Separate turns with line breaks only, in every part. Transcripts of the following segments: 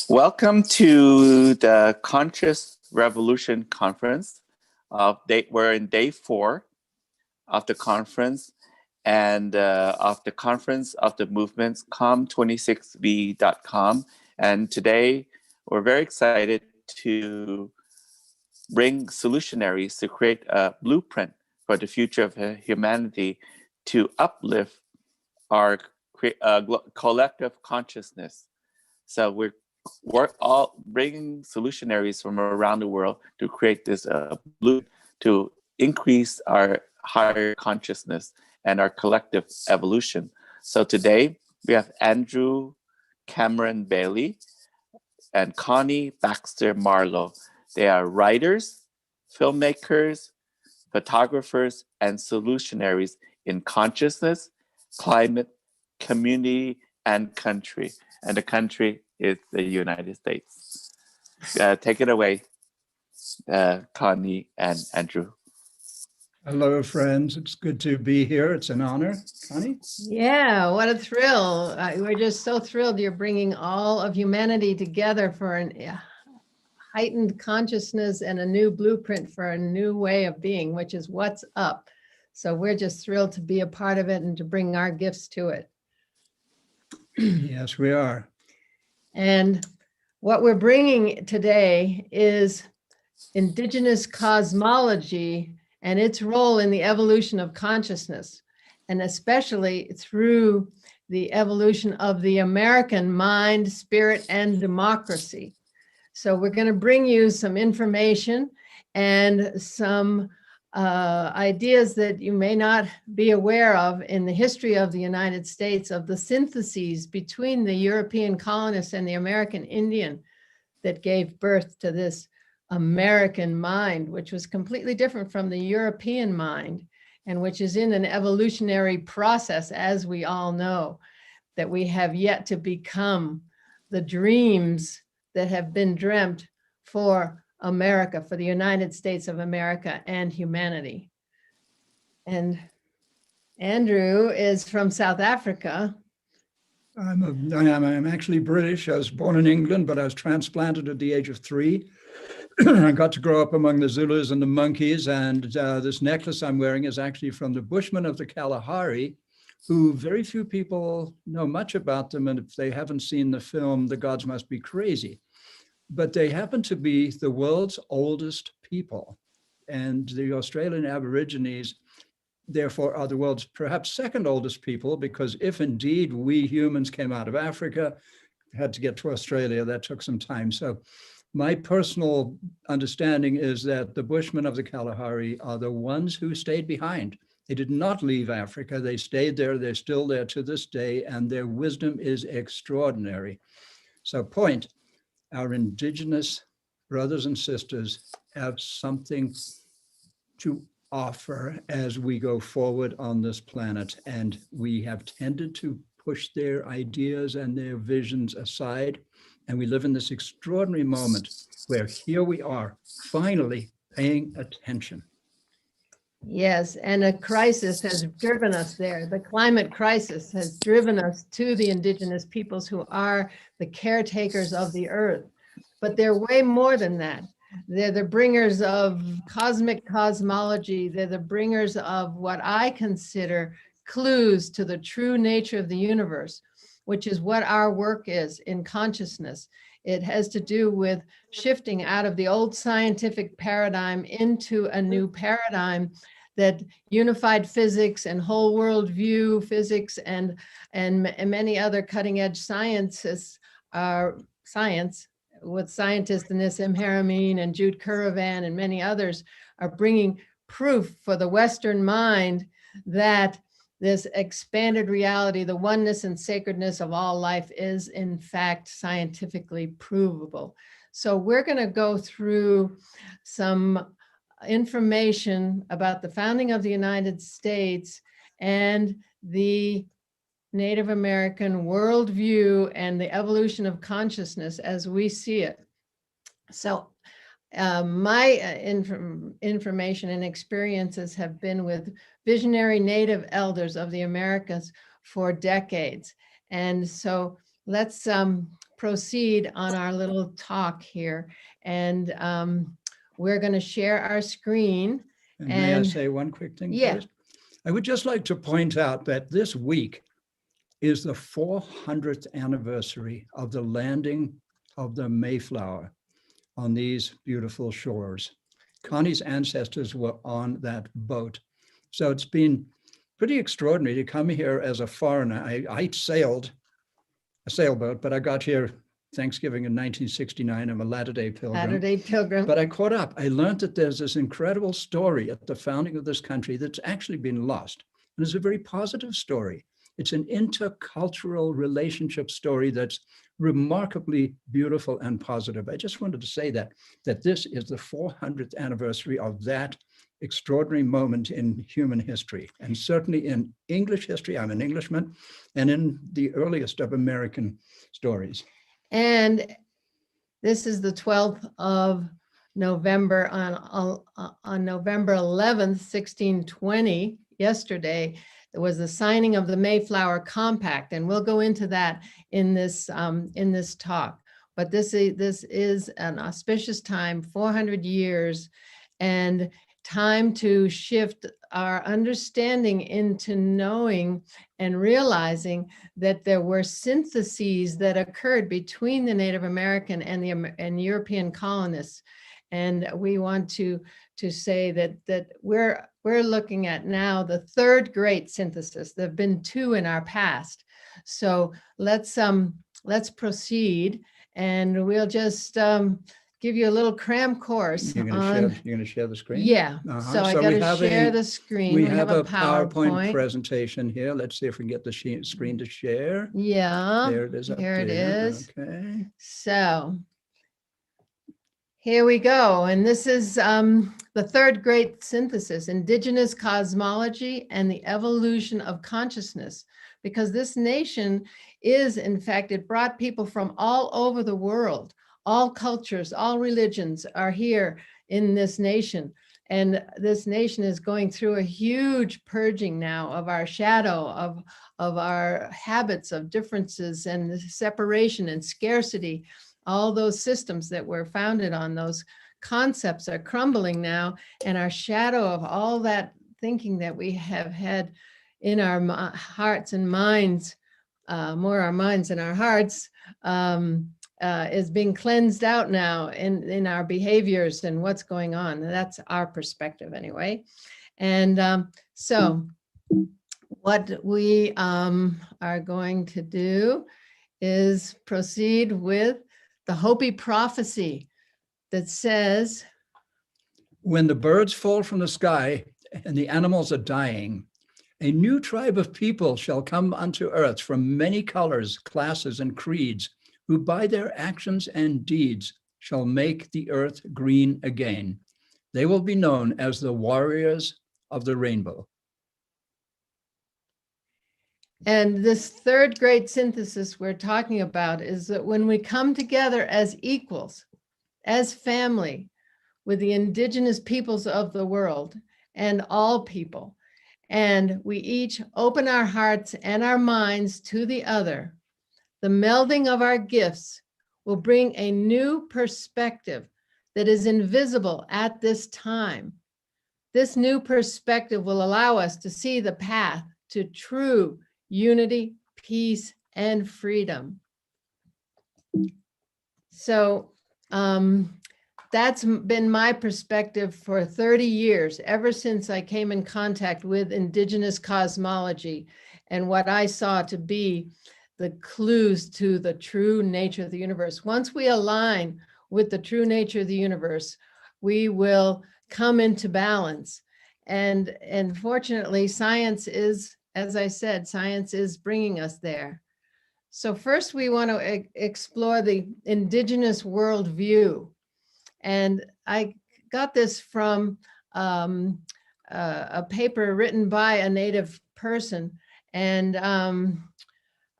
Welcome to the Conscious Revolution Conference. We're in day 4 of the conference and of the conference of the movements, com26v.com. And today we're very excited to bring solutionaries to create a blueprint for the future of humanity to uplift our collective consciousness. So we're all bringing solutionaries from around the world to create this blueprint to increase our higher consciousness and our collective evolution. So today we have Andrew Cameron Bailey and Connie Baxter Marlow. They are writers, filmmakers, photographers, and solutionaries in consciousness, climate, community, and country. And the country is the United States. Take it away, Connie and Andrew.
Hello, friends. It's good to be here. It's an honor. Connie?
Yeah, what a thrill. We're just so thrilled you're bringing all of humanity together for an heightened consciousness and a new blueprint for a new way of being, which is what's up. So we're just thrilled to be a part of it and to bring our gifts to it.
Yes, we are.
And what we're bringing today is Indigenous Cosmology and its role in the evolution of consciousness, and especially through the evolution of the American mind, spirit, and democracy. So we're going to bring you some information and some ideas that you may not be aware of in the history of the United States, of the syntheses between the European colonists and the American Indian that gave birth to this American mind, which was completely different from the European mind, and which is in an evolutionary process, as we all know, that we have yet to become the dreams that have been dreamt for America, for the United States of America and humanity. And Andrew is from South Africa.
I'm actually British. I was born in England, but I was transplanted at the age of 3. I got to grow up among the Zulus and the monkeys, and this necklace I'm wearing is actually from the Bushmen of the Kalahari, who very few people know much about them, and if they haven't seen the film, The Gods Must Be Crazy. But they happen to be the world's oldest people, and the Australian Aborigines, therefore, are the world's perhaps second oldest people, because if indeed we humans came out of Africa, had to get to Australia, that took some time. So my personal understanding is that the Bushmen of the Kalahari are the ones who stayed behind. They did not leave Africa. They stayed there. They're still there to this day, and their wisdom is extraordinary. So point, our indigenous brothers and sisters have something to offer as we go forward on this planet, and we have tended to push their ideas and their visions aside. And we live in this extraordinary moment where here we are, finally paying attention.
Yes, and a crisis has driven us there. The climate crisis has driven us to the indigenous peoples who are the caretakers of the earth. But they're way more than that. They're the bringers of cosmic cosmology. They're the bringers of what I consider clues to the true nature of the universe, which is what our work is in consciousness. It has to do with shifting out of the old scientific paradigm into a new paradigm that unified physics and whole worldview physics and many other cutting edge sciences are science, with scientists Nissim Harameen and Jude Currivan and many others are bringing proof for the Western mind that this expanded reality, the oneness and sacredness of all life, is in fact scientifically provable. So we're going to go through some information about the founding of the United States and the Native American worldview and the evolution of consciousness as we see it. So my information and experiences have been with visionary Native elders of the Americas for decades. And so let's proceed on our little talk here. And we're going to share our screen.
And may I say one quick thing first? I would just like to point out that this week is the 400th anniversary of the landing of the Mayflower on these beautiful shores. Connie's ancestors were on that boat. So it's been pretty extraordinary to come here as a foreigner. I sailed a sailboat, but I got here Thanksgiving in 1969. I'm a Latter-day Pilgrim.
Latter-day Pilgrim.
But I caught up. I learned that there's this incredible story at the founding of this country that's actually been lost. And it's a very positive story. It's an intercultural relationship story that's remarkably beautiful and positive. I just wanted to say that this is the 400th anniversary of that extraordinary moment in human history, and certainly in English history. I'm an Englishman, and in the earliest of American stories.
And this is the 12th of November on November 11th, 1620, yesterday. There was the signing of the Mayflower Compact, and we'll go into that in this talk. But this is an auspicious time, 400 years, and time to shift our understanding into knowing and realizing that there were syntheses that occurred between the Native American and European colonists. And we want to say that we're looking at now the third great synthesis. There have been two in our past. So let's proceed, and we'll just give you a little cram course.
You're going to share the screen?
Yeah. So I got to share the screen.
We have a PowerPoint presentation here. Let's see if we can get the screen to share.
Yeah.
There it is.
Here it is.
Okay.
So here we go. And this is the third great synthesis, Indigenous Cosmology and the Evolution of Consciousness. Because this nation is, in fact, it brought people from all over the world. All cultures, all religions are here in this nation. And this nation is going through a huge purging now of our shadow, of our habits of differences and separation and scarcity. All those systems that were founded on those concepts are crumbling now, and our shadow of all that thinking that we have had in our hearts and minds, more our minds than our hearts, is being cleansed out now in our behaviors and what's going on. That's our perspective anyway. And so what we are going to do is proceed with the Hopi prophecy that says,
when the birds fall from the sky and the animals are dying, a new tribe of people shall come unto earth from many colors, classes, and creeds, who by their actions and deeds shall make the earth green again. They will be known as the warriors of the rainbow.
And this third great synthesis we're talking about is that when we come together as equals, as family, with the indigenous peoples of the world and all people, and we each open our hearts and our minds to the other, the melding of our gifts will bring a new perspective that is invisible at this time. This new perspective will allow us to see the path to true unity, peace, and freedom. So that's been my perspective for 30 years, ever since I came in contact with Indigenous Cosmology and what I saw to be the clues to the true nature of the universe. Once we align with the true nature of the universe, we will come into balance. And fortunately, science is, as I said, science is bringing us there. So first we want to explore the indigenous worldview. And I got this from a paper written by a Native person. And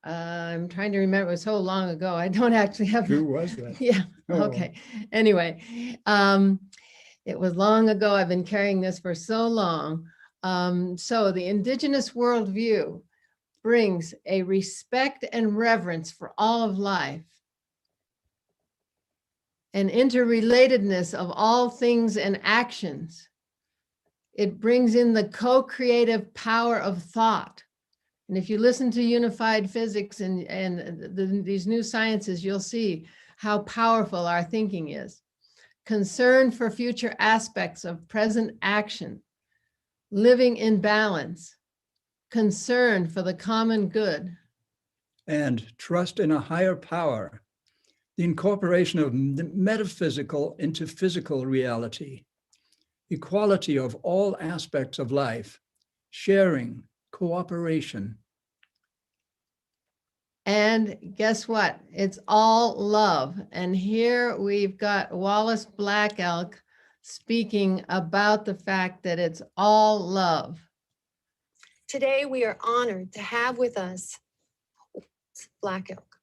I'm trying to remember, it was so long ago. I don't actually have.
Who was that?
Yeah, okay. Anyway, it was long ago. I've been carrying this for so long. So the indigenous worldview brings a respect and reverence for all of life, and interrelatedness of all things and actions. It brings in the co-creative power of thought. And if you listen to unified physics and these new sciences, you'll see how powerful our thinking is. Concern for future aspects of present action, living in balance, concern for the common good.
And trust in a higher power, the incorporation of metaphysical into physical reality, equality of all aspects of life, sharing, cooperation.
And guess what? It's all love. And here we've got Wallace Black Elk speaking about the fact that it's all love.
Today, we are honored to have with us Black Elk.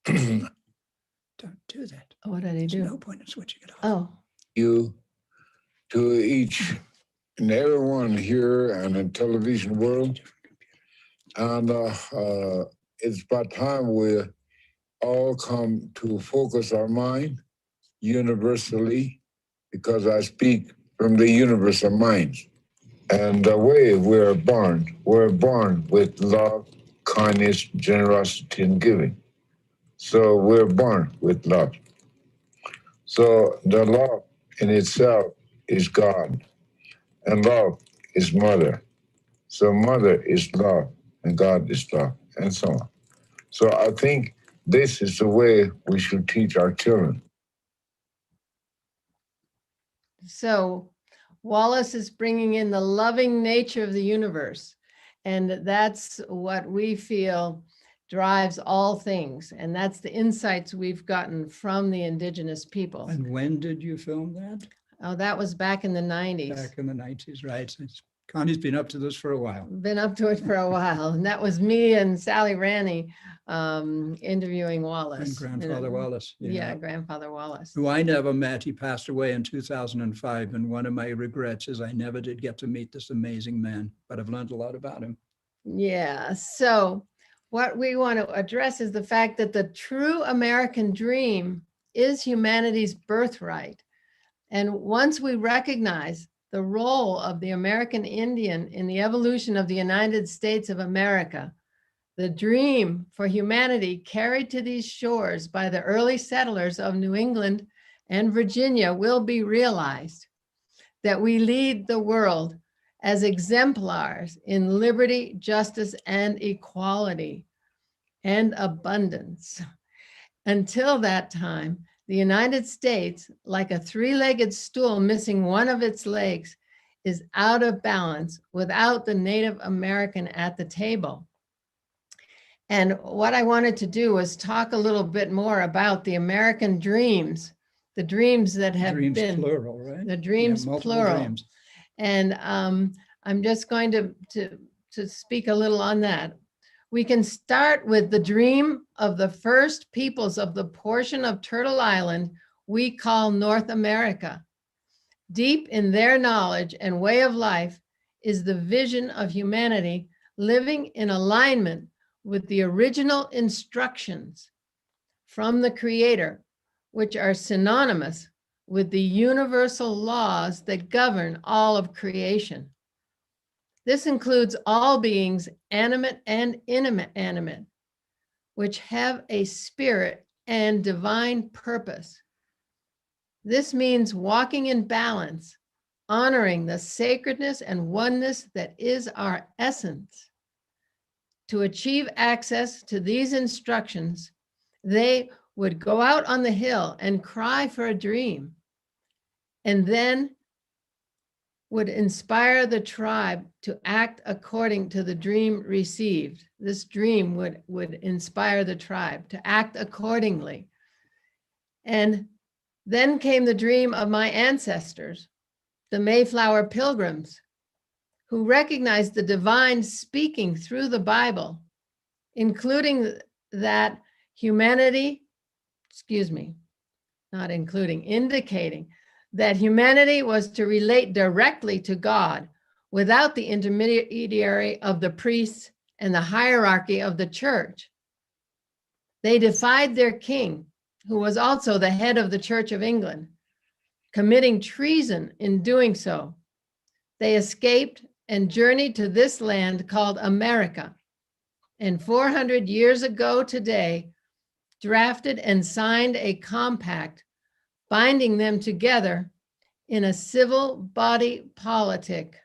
Don't do that.
What did he
There's
do?
no point in switching it off.
Oh,
You to each and everyone here and in the television world. And it's about time we all come to focus our mind universally, because I speak from the universe of minds. And the way we're born with love, kindness, generosity, and giving. So we're born with love. So the love in itself is God, and love is mother. So mother is love, and God is love, and so on. So I think this is the way we should teach our children.
so Wallace is bringing in the loving nature of the universe. And that's what we feel drives all things. And that's the insights we've gotten from the indigenous people.
And when did you film that?
Oh, that was back in the 90s.
Back in the 90s, right? Connie's been up to this for a while.
Been up to it for a while. And that was me and Sally Ranney interviewing Wallace.
And Grandfather Wallace.
Yeah, Grandfather Wallace.
Who I never met. He passed away in 2005. And one of my regrets is I never did get to meet this amazing man, but I've learned a lot about him.
Yeah, so what we want to address is the fact that the true American dream is humanity's birthright. And once we recognize the role of the American Indian in the evolution of the United States of America, the dream for humanity carried to these shores by the early settlers of New England and Virginia will be realized, that we lead the world as exemplars in liberty, justice, and equality and abundance. Until that time, the United States, like a three-legged stool missing one of its legs, is out of balance without the Native American at the table. And what I wanted to do was talk a little bit more about the American dreams, the dreams that have
Dreams
been
plural, right?
the dreams
multiple
plural.
dreams.
And I'm just going to speak a little on that. We can start with the dream of the first peoples of the portion of Turtle Island we call North America. Deep in their knowledge and way of life is the vision of humanity living in alignment with the original instructions from the Creator, which are synonymous with the universal laws that govern all of creation. This includes all beings, animate and inanimate, which have a spirit and divine purpose. This means walking in balance, honoring the sacredness and oneness that is our essence. To achieve access to these instructions, they would go out on the hill and cry for a dream, and then would inspire the tribe to act according to the dream received. This dream would inspire the tribe to act accordingly. And then came the dream of my ancestors, the Mayflower Pilgrims, who recognized the divine speaking through the Bible, including that humanity, indicating that humanity was to relate directly to God without the intermediary of the priests and the hierarchy of the church. They defied their king who was also the head of the Church of England, committing treason in doing so. They escaped and journeyed to this land called America, and 400 years ago today, drafted and signed a compact binding them together in a civil body politic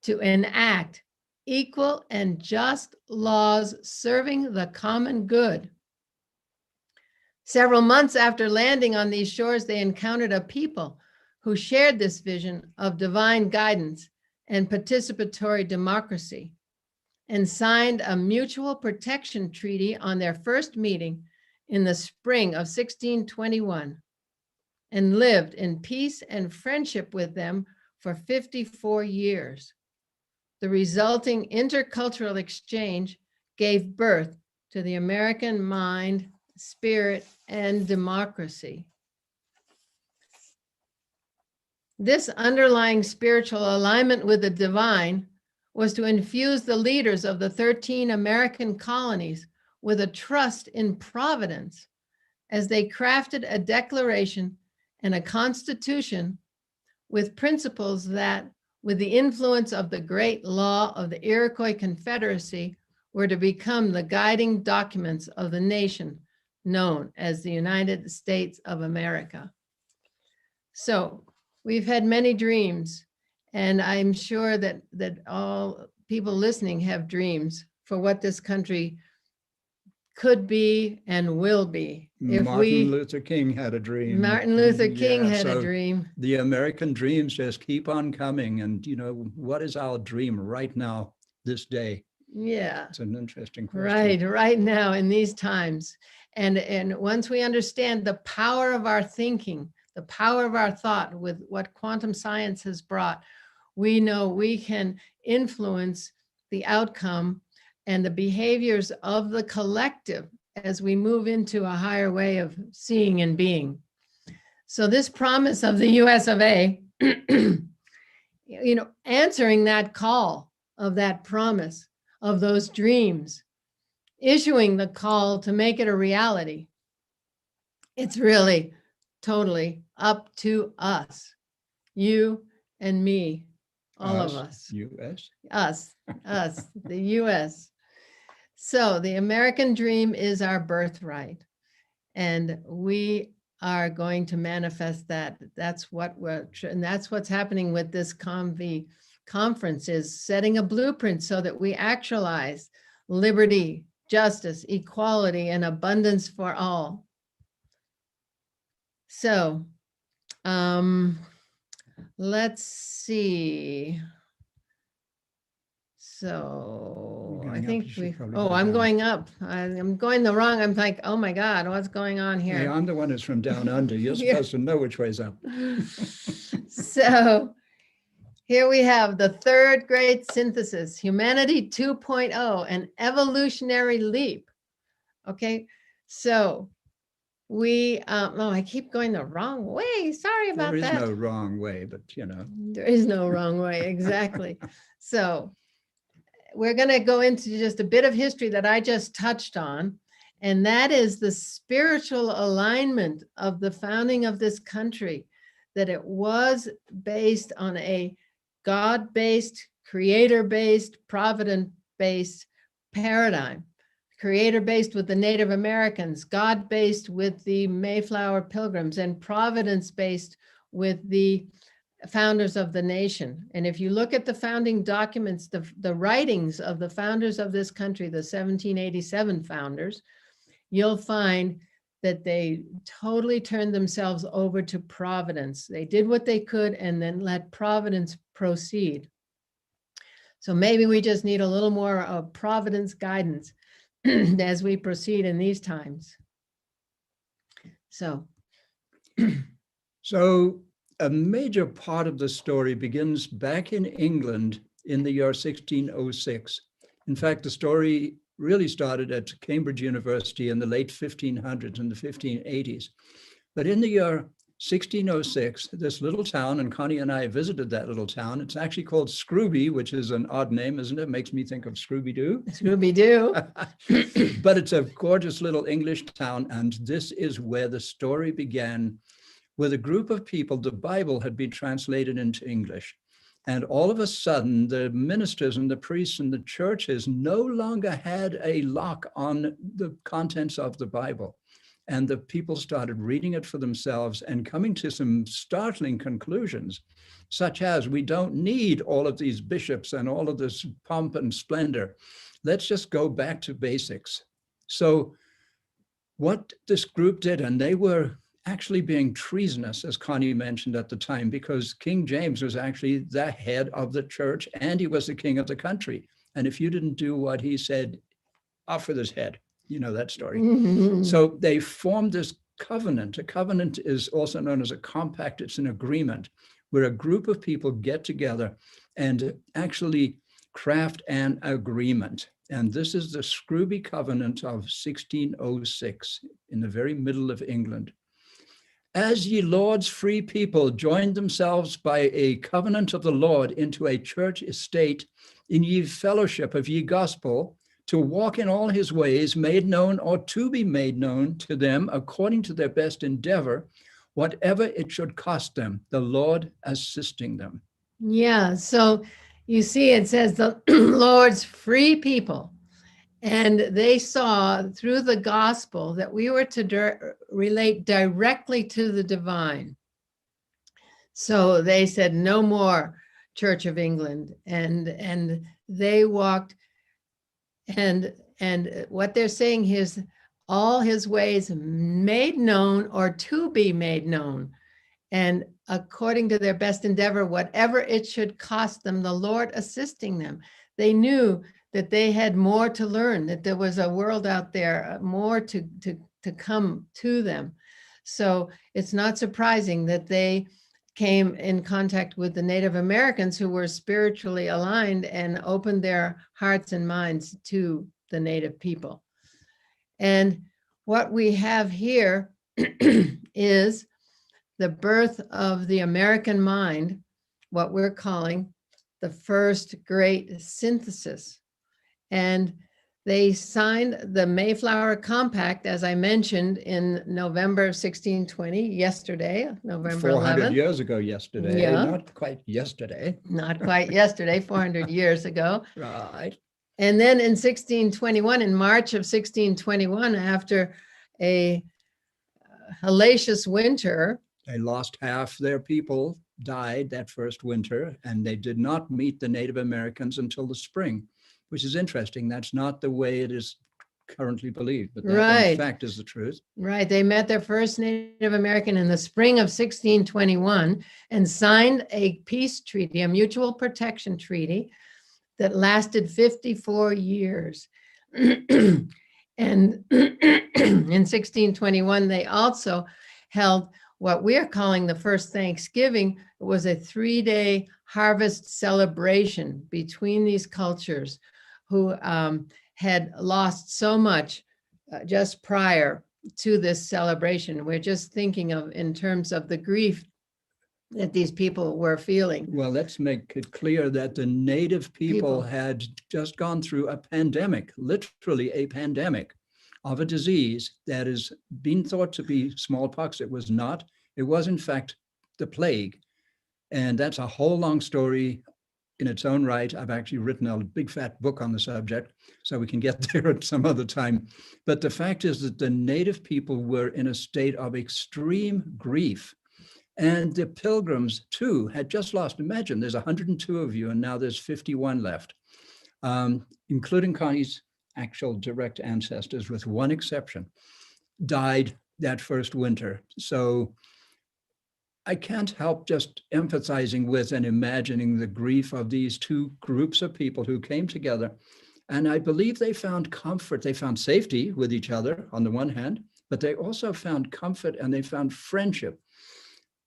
to enact equal and just laws serving the common good. Several months after landing on these shores, they encountered a people who shared this vision of divine guidance and participatory democracy, and signed a mutual protection treaty on their first meeting in the spring of 1621, and lived in peace and friendship with them for 54 years. The resulting intercultural exchange gave birth to the American mind, spirit, and democracy. This underlying spiritual alignment with the divine was to infuse the leaders of the 13 American colonies with a trust in providence as they crafted a declaration and a constitution with principles that, with the influence of the great law of the Iroquois Confederacy, were to become the guiding documents of the nation known as the United States of America. So we've had many dreams, and I'm sure that all people listening have dreams for what this country could be and will be.
Martin Luther King had a dream.
Martin Luther King
Yeah,
had
so
a dream.
The American dreams just keep on coming. And, you know, what is our dream right now, this day?
Yeah.
It's an interesting question.
Right now in these times. And once we understand the power of our thinking, the power of our thought with what quantum science has brought, we know we can influence the outcome and the behaviors of the collective as we move into a higher way of seeing and being. So this promise of the US of A, answering that call of that promise of those dreams, issuing the call to make it a reality, it's really totally up to us, you and me, all of us.
US?
Us, the US. So the American dream is our birthright, and we are going to manifest that. That's what's happening with this conference, is setting a blueprint so that we actualize liberty, justice, equality, and abundance for all. So let's see. So I think I'm going up. I'm going the wrong. I'm like, oh my God, what's going on here?
Yeah, I'm the one who's from down under. You're supposed to know which way's up.
So here we have the third great synthesis, Humanity 2.0, an evolutionary leap. Okay, so we, I keep going the wrong way. Sorry about that.
There is no wrong way, but
There is no wrong way, exactly. So we're going to go into just a bit of history that I just touched on, and that is the spiritual alignment of the founding of this country, that it was based on a God-based, creator-based, provident-based paradigm. Creator-based with the Native Americans, God-based with the Mayflower Pilgrims, and providence-based with the founders of the nation. And if you look at the founding documents, the writings of the founders of this country, the 1787 founders, you'll find that they totally turned themselves over to providence. They did what they could and then let providence proceed. So maybe we just need a little more of providence guidance as we proceed in these times. So
a major part of the story begins back in England in the year 1606. In fact, the story really started at Cambridge University in the late 1500s and the 1580s. But in the year 1606, this little town, and Connie and I visited that little town. It's actually called Scrooby, which is an odd name, isn't it? Makes me think of Scooby-Doo.
Scooby-Doo.
But it's a gorgeous little English town, and this is where the story began. With a group of people, the Bible had been translated into English. And all of a sudden, the ministers and the priests and the churches no longer had a lock on the contents of the Bible. And the people started reading it for themselves and coming to some startling conclusions, such as, we don't need all of these bishops and all of this pomp and splendor. Let's just go back to basics. So what this group did, and they were actually being treasonous, as Connie mentioned at the time, because King James was actually the head of the church and he was the king of the country. And if you didn't do what he said, off with his head. You know that story. So they formed this covenant. A covenant is also known as a compact. It's an agreement where a group of people get together and actually craft an agreement. And this is the Scrooby Covenant of 1606 in the very middle of England. As ye Lord's free people joined themselves by a covenant of the Lord into a church estate in ye fellowship of ye gospel, to walk in all his ways, made known or to be made known to them according to their best endeavor, whatever it should cost them, the Lord assisting them.
Yeah, so you see, it says the Lord's free people. And they saw through the gospel that we were to relate directly to the divine. So they said, no more Church of England. And they walked, and what they're saying is all his ways made known or to be made known. And according to their best endeavor, whatever it should cost them, the Lord assisting them. They knew that they had more to learn, that there was a world out there, more to come to them. So it's not surprising that they came in contact with the Native Americans who were spiritually aligned and opened their hearts and minds to the Native people. And what we have here is the birth of the American mind, what we're calling the first great synthesis. And they signed the Mayflower Compact, as I mentioned, in November of 1620, yesterday, November
400
11th.
years ago yesterday,
Yeah.
Not quite yesterday.
Not quite yesterday, 400 years ago.
Right.
And then in 1621, in March of 1621, after a hellacious winter,
They lost half their people, died that first winter, and they did not meet the Native Americans until the spring, which is interesting. That's not the way it is currently believed, but that
Right.
in fact is the truth.
right, they met their first Native American in the spring of 1621 and signed a peace treaty, a mutual protection treaty that lasted 54 years. And in 1621, they also held what we're calling the first Thanksgiving. It was a 3-day harvest celebration between these cultures who had lost so much just prior to this celebration. We're just thinking of in terms of the grief that these people were feeling.
Well, let's make it clear that the Native people had just gone through a pandemic, literally a pandemic of a disease that is being thought to be smallpox. It was not. It was, in fact, the plague. And that's a whole long story in its own right. I've actually written a big fat book on the subject, so we can get there at some other time. But the fact is that the Native people were in a state of extreme grief. And the Pilgrims, too, had just lost. Imagine, there's 102 of you, and now there's 51 left, including Connie's actual direct ancestors, with one exception, died that first winter. So I can't help just empathizing with and imagining the grief of these two groups of people who came together. And I believe they found comfort. They found safety with each other on the one hand, but they also found comfort and they found friendship.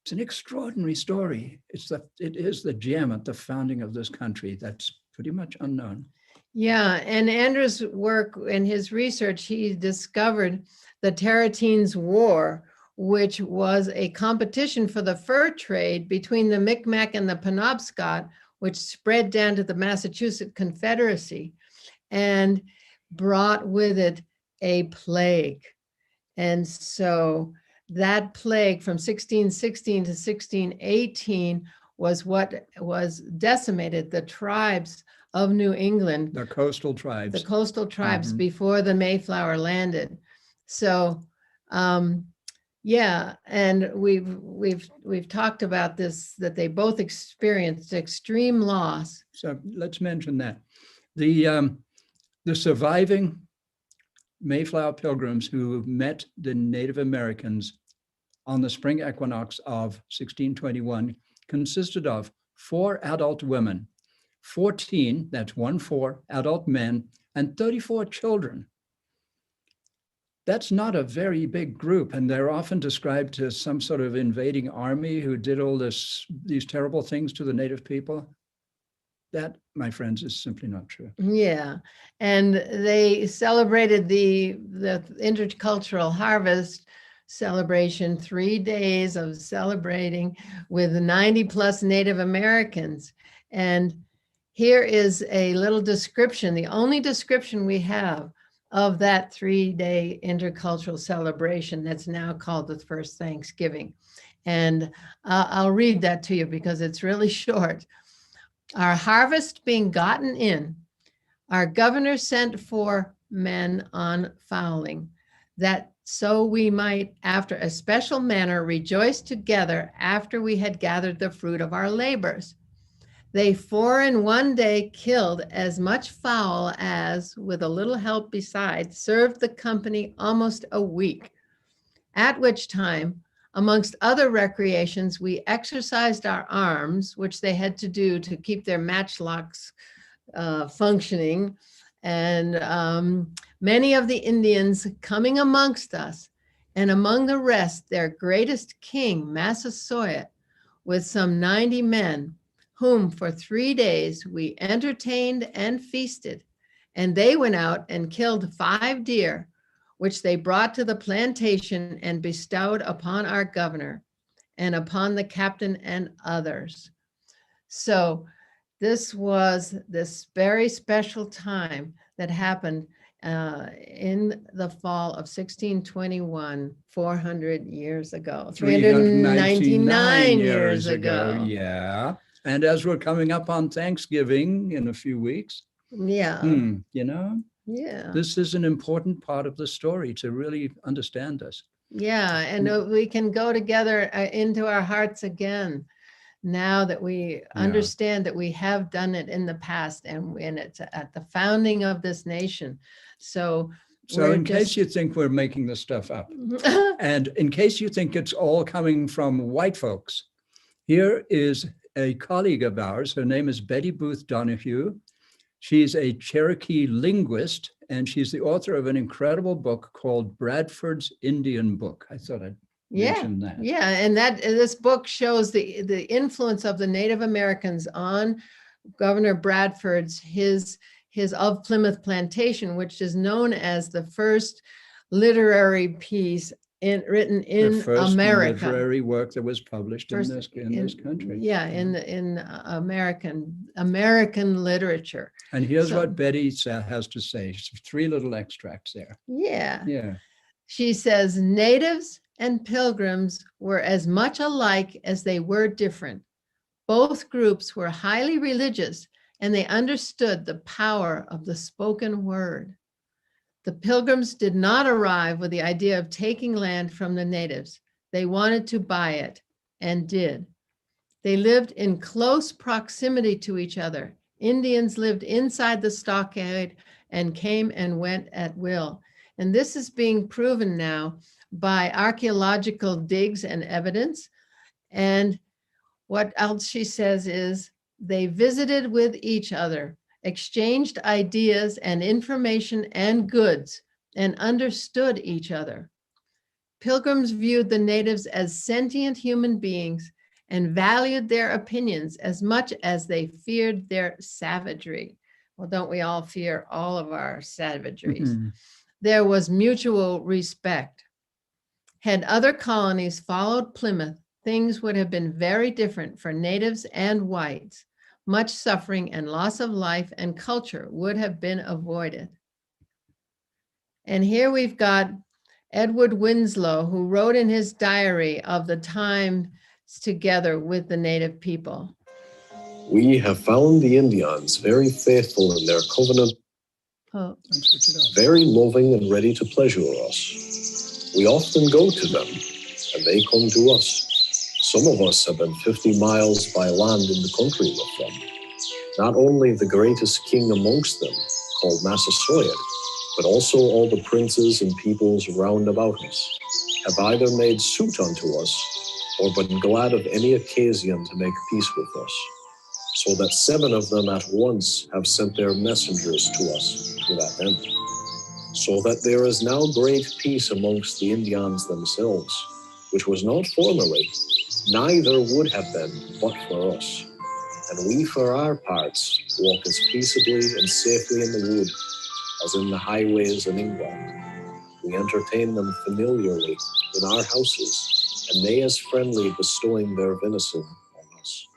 It's an extraordinary story. It is the gem at the founding of this country that's pretty much unknown.
Yeah, and Andrew's work and his research, he discovered the Territeen's War which was a competition for the fur trade between the Micmac and the Penobscot, which spread down to the Massachusetts Confederacy and brought with it a plague. And so that plague from 1616 to 1618 was what was decimated the tribes of New England,
The coastal tribes.
the coastal tribes
Mhm.
before the Mayflower landed. So, yeah, and we've talked about this, that they both experienced extreme loss.
So let's mention that. The surviving Mayflower Pilgrims who met the Native Americans on the spring equinox of 1621 consisted of 4 adult women, 14, that's 1-4, adult men, and 34 children. That's not a very big group, and they're often described as some sort of invading army who did all these terrible things to the native people. That, my friends, is simply not true.
Yeah, and they celebrated the intercultural harvest celebration, 3 days of celebrating with 90 plus Native Americans. And here is a little description, the only description we have of that 3-day intercultural celebration that's now called the first Thanksgiving. And I'll read that to you because it's really short. Our harvest being gotten in, our governor sent for men on fowling, that so we might, after a special manner, rejoice together after we had gathered the fruit of our labors. They 4 in 1 day killed as much fowl as, with a little help besides, served the company almost a week. At which time, amongst other recreations, we exercised our arms, which they had to do to keep their matchlocks functioning. And many of the Indians coming amongst us, and among the rest, their greatest king, Massasoit, with some 90 men, whom for 3 days we entertained and feasted. And they went out and killed 5 deer, which they brought to the plantation and bestowed upon our governor and upon the captain and others. So this was this very special time that happened in the fall of 1621, 400 years ago, 399 years ago.
Yeah. And as we're coming up on Thanksgiving in a few weeks,
Yeah.
you know,
Yeah.
this is an important part of the story to really understand us.
Yeah. And we can go together into our hearts again now that we understand that we have done it in the past, and it's at the founding of this nation. So
in case you think we're making this stuff up, and in case you think it's all coming from white folks, here is a colleague of ours. Her name is Betty Booth Donahue. She's a Cherokee linguist, and she's the author of an incredible book called Bradford's Indian Book. I thought I'd mention that.
Yeah, and this book shows the influence of the Native Americans on Governor Bradford's his of Plymouth Plantation, which is known as the first literary piece written in
the first
America.
Literary work that was published in this country.
Yeah, in American literature.
And here's what Betty has to say. 3 little extracts there.
Yeah.
Yeah.
She says, natives and pilgrims were as much alike as they were different. Both groups were highly religious, and they understood the power of the spoken word. The pilgrims did not arrive with the idea of taking land from the natives. They wanted to buy it, and did. They lived in close proximity to each other. Indians lived inside the stockade and came and went at will. And this is being proven now by archaeological digs and evidence. And what else she says is they visited with each other, exchanged ideas and information and goods, and understood each other. Pilgrims viewed the natives as sentient human beings and valued their opinions as much as they feared their savagery. Well, don't we all fear all of our savageries? There was mutual respect. Had other colonies followed Plymouth, things would have been very different for natives and whites. Much suffering and loss of life and culture would have been avoided. And here we've got Edward Winslow, who wrote in his diary of the time together with the native people.
We have found the Indians very faithful in their covenant, very loving and ready to pleasure us. We often go to them, and they come to us. Some of us have been 50 miles by land in the country with them. Not only the greatest king amongst them, called Massasoit, but also all the princes and peoples round about us, have either made suit unto us, or been glad of any occasion to make peace with us. So that 7 of them at once have sent their messengers to us to that end. So that there is now great peace amongst the Indians themselves, which was not formerly, neither would have been but for us. And we for our parts walk as peaceably and safely in the wood as in the highways in England. We entertain them familiarly in our houses, and they as friendly bestowing their venison on us.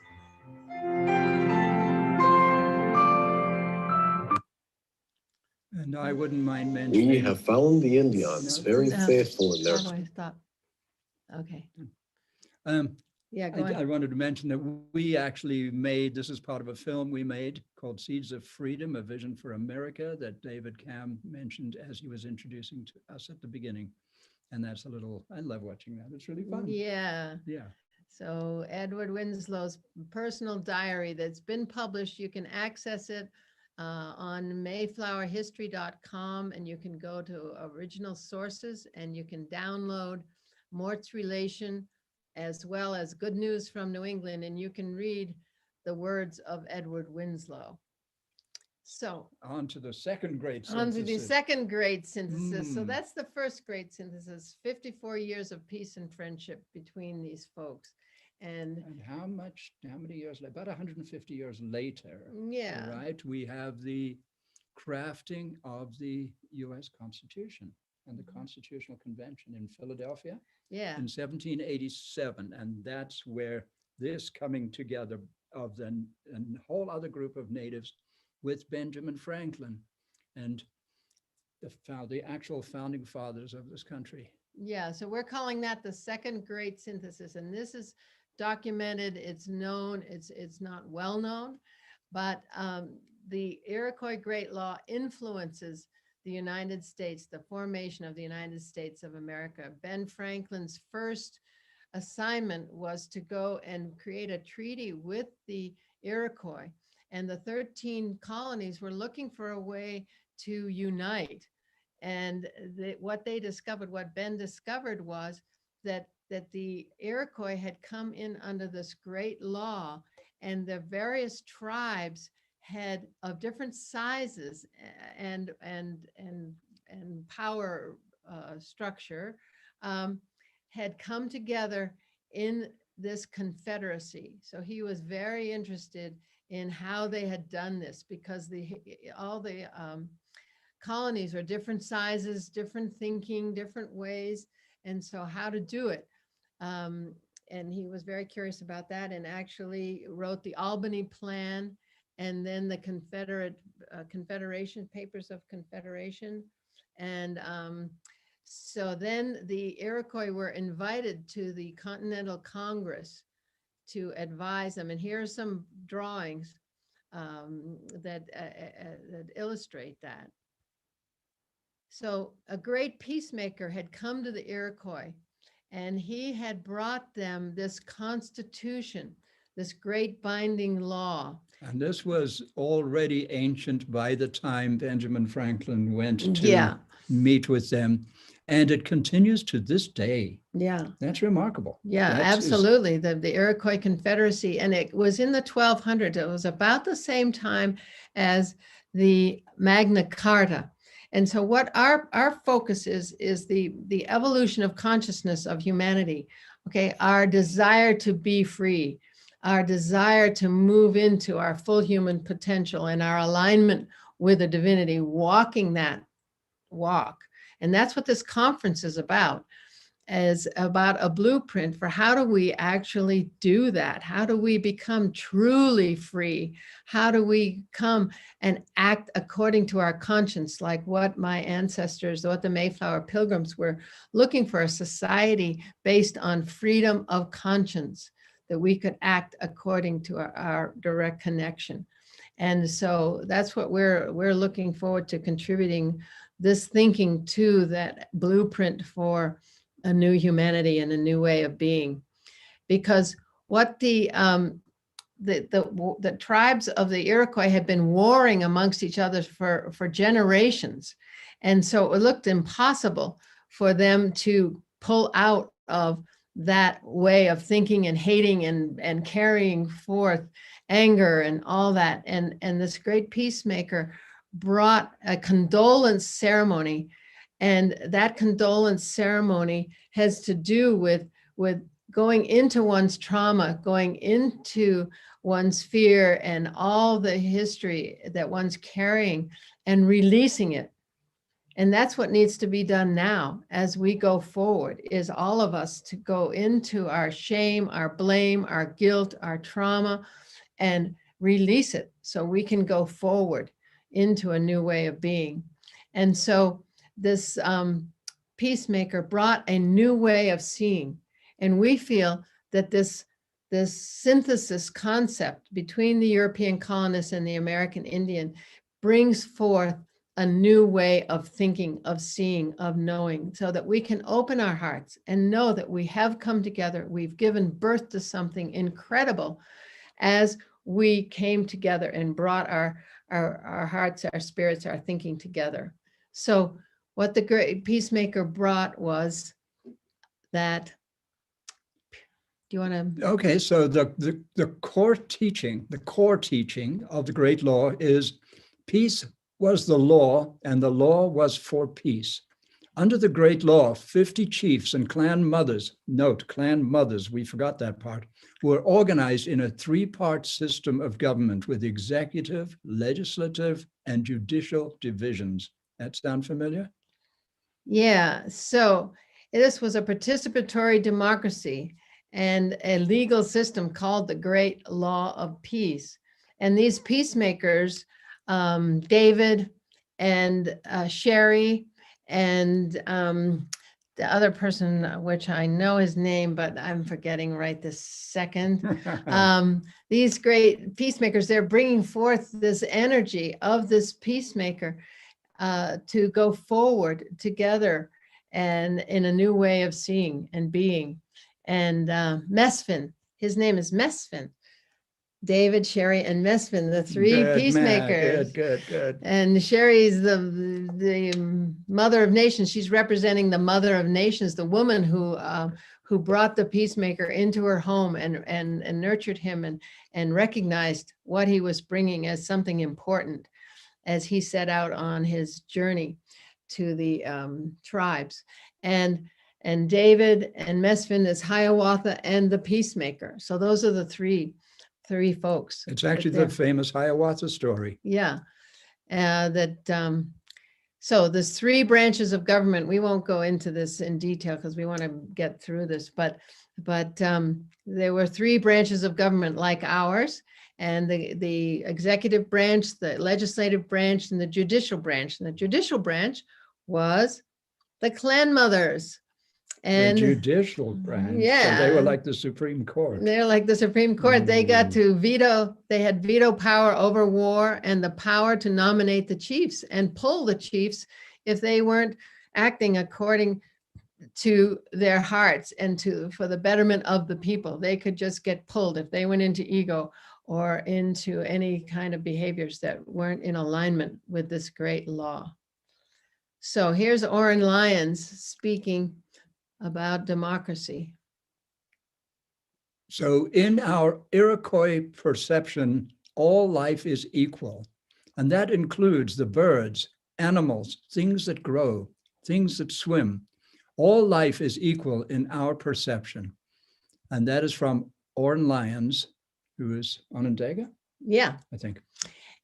And I wouldn't mind mentioning.
We have found the Indians very faithful in their.
How do I stop? Okay. Yeah, go
I
ahead.
wanted to mention that we actually made, this is part of a film we made called Seeds of Freedom, a Vision for America that David Cam mentioned as he was introducing to us at the beginning. And that's a little, I love watching that. It's really fun.
Yeah.
Yeah.
So Edward Winslow's personal diary that's been published, you can access it on mayflowerhistory.com, and you can go to original sources and you can download Mort's Relation as well as Good News from New England, and you can read the words of Edward Winslow. So
On to the second great synthesis.
on to the second great synthesis. So
Mm.
that's the first great synthesis, 54 years of peace and friendship between these folks. And
how many years, about 150 years later,
yeah,
right, we have the crafting of the US Constitution and the Constitutional Convention in Philadelphia
yeah,
in 1787. And that's where this coming together of a whole other group of natives with Benjamin Franklin and the actual founding fathers of this country.
yeah. So we're calling that the second great synthesis. And this is documented, it's known, it's not well known, but the Iroquois Great Law influences the United States, the formation of the United States of America. Ben Franklin's first assignment was to go and create a treaty with the Iroquois, and the 13 colonies were looking for a way to unite. And what Ben discovered was that the Iroquois had come in under this great law, and the various tribes had of different sizes and power structure had come together in this confederacy. So he was very interested in how they had done this, because all the colonies are different sizes, different thinking, different ways, and so how to do it. And he was very curious about that, and actually wrote the Albany Plan, and then the Confederation, Papers of Confederation. And so then the Iroquois were invited to the Continental Congress to advise them. And here are some drawings that illustrate that. So a great peacemaker had come to the Iroquois, and he had brought them this constitution, this great binding law.
And this was already ancient by the time Benjamin Franklin went to meet with them. And it continues to this day.
Yeah.
That's remarkable.
Yeah, absolutely. The Iroquois Confederacy. And it was in the 1200s. It was about the same time as the Magna Carta. And so what our focus is the evolution of consciousness of humanity. Okay, our desire to be free, our desire to move into our full human potential and our alignment with the divinity, walking that walk. And that's what this conference is about. as about a blueprint for how do we actually do that? How do we become truly free? How do we come and act according to our conscience, like what my ancestors, what the Mayflower Pilgrims were looking for, a society based on freedom of conscience, that we could act according to our direct connection. And so that's what we're looking forward to, contributing this thinking to that blueprint for a new humanity and a new way of being. Because what the tribes of the Iroquois had been warring amongst each other for generations. And so it looked impossible for them to pull out of that way of thinking and hating and carrying forth anger and all that. And this great peacemaker brought a condolence ceremony. And that condolence ceremony has to do with going into one's trauma, going into one's fear and all the history that one's carrying and releasing it. And that's what needs to be done now as we go forward, is all of us to go into our shame, our blame, our guilt, our trauma, and release it so we can go forward into a new way of being. And so this peacemaker brought a new way of seeing. And we feel that this synthesis concept between the European colonists and the American Indian brings forth a new way of thinking, of seeing, of knowing, so that we can open our hearts and know that we have come together. We've given birth to something incredible as we came together and brought our hearts, our spirits, our thinking together. So what the great peacemaker brought was that, do you want to?
Okay, so the core teaching of the great law is peace was the law, and the law was for peace. Under the great law, 50 chiefs and clan mothers, note clan mothers, we forgot that part, were organized in a three-part system of government with executive, legislative, and judicial divisions. That sound familiar?
Yeah, so this was a participatory democracy and a legal system called the Great Law of Peace. And these peacemakers, David and Sherry and the other person, which I know his name, but I'm forgetting right this second. These great peacemakers, they're bringing forth this energy of this peacemaker to go forward together and in a new way of seeing and being. And Mesfin, his name is Mesfin. David, Sherry, and Mesfin, the three peacemakers.
Good.
And Sherry's the mother of nations. She's representing the mother of nations, the woman who brought the peacemaker into her home and nurtured him and recognized what he was bringing as something important as he set out on his journey to the tribes. And David and Mesfin is Hiawatha and the peacemaker. So those are the three folks.
It's actually the famous Hiawatha story.
Yeah. So there's three branches of government. We won't go into this in detail because we want to get through this, but there were three branches of government like ours, and the executive branch, the legislative branch, and the judicial branch. And the judicial branch was the clan mothers. And
the judicial branch.
Yeah.
So they were like the Supreme Court.
They're like the Supreme Court. They got to veto, they had veto power over war and the power to nominate the chiefs and pull the chiefs if they weren't acting according to their hearts and for the betterment of the people. They could just get pulled if they went into ego or into any kind of behaviors that weren't in alignment with this great law. So here's Oren Lyons speaking about democracy.
So in our Iroquois perception, all life is equal. And that includes the birds, animals, things that grow, things that swim. All life is equal in our perception. And that is from Oren Lyons, who is Onondaga?
Yeah.
I think.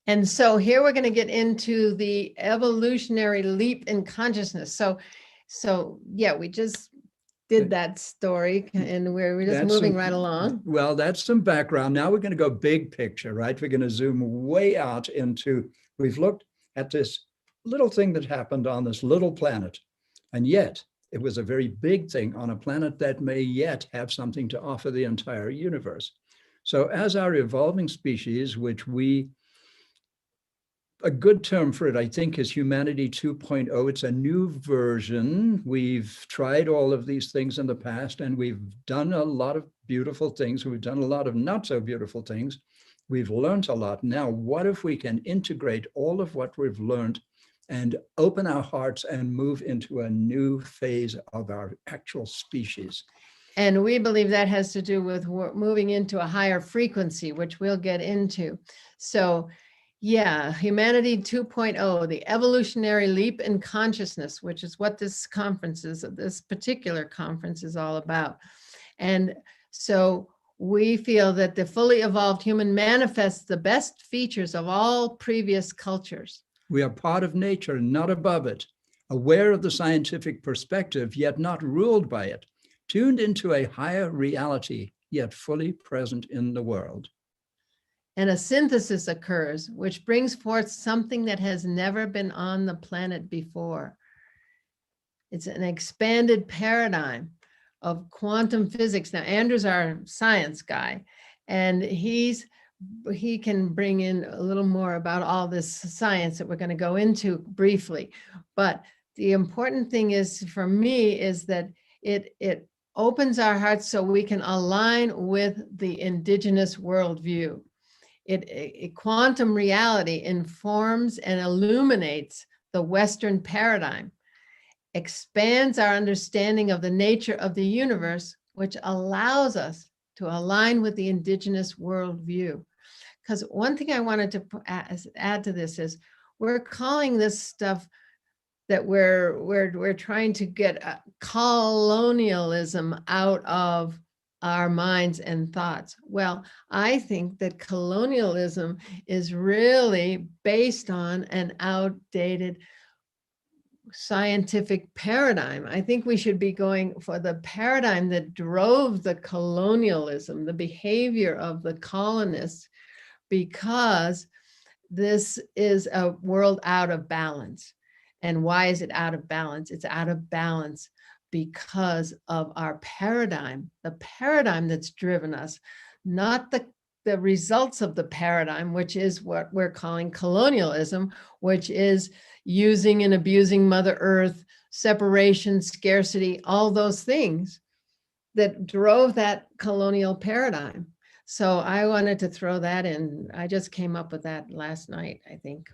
And so here we're going to get into the evolutionary leap in consciousness. So yeah, we just did that story, and we're just moving right along.
Well, that's some background. Now we're going to go big picture, right? We're going to zoom way out into, we've looked at this little thing that happened on this little planet, and yet it was a very big thing on a planet that may yet have something to offer the entire universe. So as our evolving species, which a good term for it, I think, is humanity 2.0. It's a new version. We've tried all of these things in the past, and we've done a lot of beautiful things. We've done a lot of not so beautiful things. We've learned a lot. Now, what if we can integrate all of what we've learned and open our hearts and move into a new phase of our actual species?
And we believe that has to do with moving into a higher frequency, which we'll get into. So yeah, humanity 2.0, the evolutionary leap in consciousness, which is what this particular conference is all about. And so we feel that the fully evolved human manifests the best features of all previous cultures.
We are part of nature, not above it, aware of the scientific perspective, yet not ruled by it, tuned into a higher reality, yet fully present in the world.
And a synthesis occurs, which brings forth something that has never been on the planet before. It's an expanded paradigm of quantum physics. Now, Andrew's our science guy, and he can bring in a little more about all this science that we're going to go into briefly. But the important thing is, for me, is that it opens our hearts so we can align with the indigenous worldview. Quantum reality informs and illuminates the Western paradigm, expands our understanding of the nature of the universe, which allows us to align with the indigenous worldview. Because one thing I wanted to add to this is, we're calling this stuff that we're trying to get colonialism out of our minds and thoughts. Well, I think that colonialism is really based on an outdated scientific paradigm. I think we should be going for the paradigm that drove the colonialism, the behavior of the colonists, because this is a world out of balance. And why is it out of balance? It's out of balance because of our paradigm, the paradigm that's driven us, not the results of the paradigm, which is what we're calling colonialism, which is using and abusing Mother Earth, separation, scarcity, all those things that drove that colonial paradigm. So I wanted to throw that in. I just came up with that last night, I think.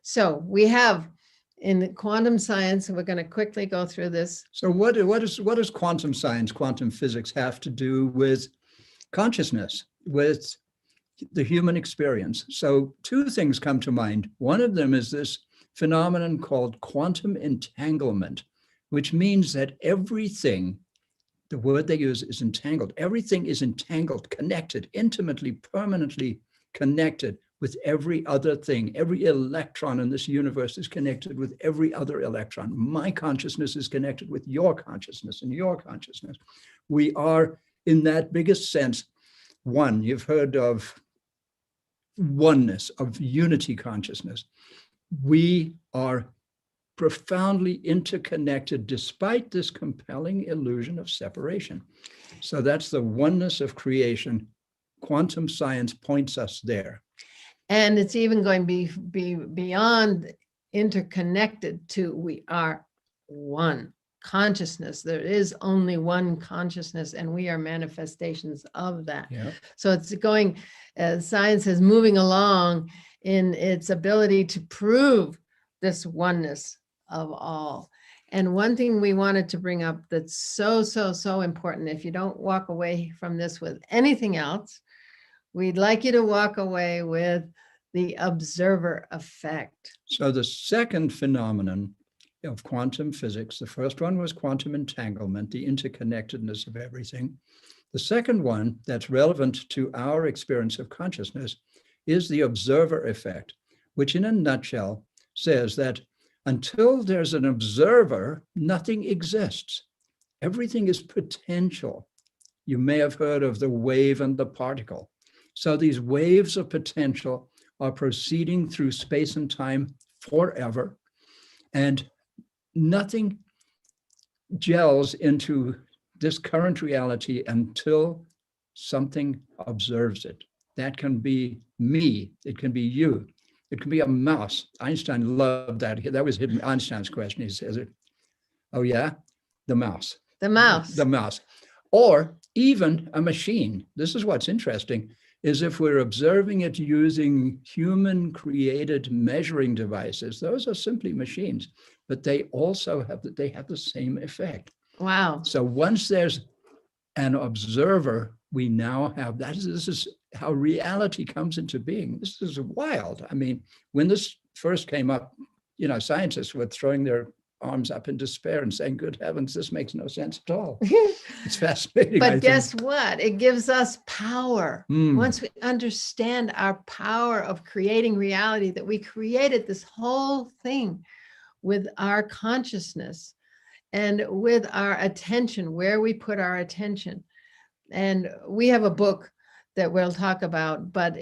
So we have in quantum science, and we're going to quickly go through this.
So what does quantum science, quantum physics have to do with consciousness, with the human experience? So two things come to mind. One of them is this phenomenon called quantum entanglement, which means that everything, the word they use is entangled. Everything is entangled, connected, intimately, permanently connected with every other thing. Every electron in this universe is connected with every other electron. My consciousness is connected with your consciousness and your consciousness. We are, in that biggest sense, one. You've heard of oneness, of unity consciousness. We are profoundly interconnected despite this compelling illusion of separation. So that's the oneness of creation. Quantum science points us there.
And it's even going to be beyond interconnected to we are one consciousness. There is only one consciousness, and we are manifestations of that.
Yeah.
So it's going, science is moving along in its ability to prove this oneness of all. And one thing we wanted to bring up that's so important, if you don't walk away from this with anything else, we'd like you to walk away with the observer effect.
So the second phenomenon of quantum physics, the first one was quantum entanglement, the interconnectedness of everything. The second one that's relevant to our experience of consciousness is the observer effect, which in a nutshell says that until there's an observer, nothing exists. everything is potential. You may have heard of the wave and the particle. So these waves of potential are proceeding through space and time forever, and nothing gels into this current reality until something observes it. That can be me, it can be you, it can be a mouse. Einstein loved that. That was Einstein's question. He says, oh yeah, the mouse.
The mouse.
The mouse. Or even a machine. This is what's interesting, is if we're observing it using human created measuring devices, those are simply machines, but they also have the same effect.
Wow.
So once there's an observer, we now have that. This is how reality comes into being. This is wild. I mean, when this first came up, you know, scientists were throwing their arms up in despair and saying, good heavens, this makes no sense at all. It's fascinating.
But guess what? It gives us power.
Mm.
Once we understand our power of creating reality, that we created this whole thing with our consciousness and with our attention, where we put our attention. And we have a book that we'll talk about, but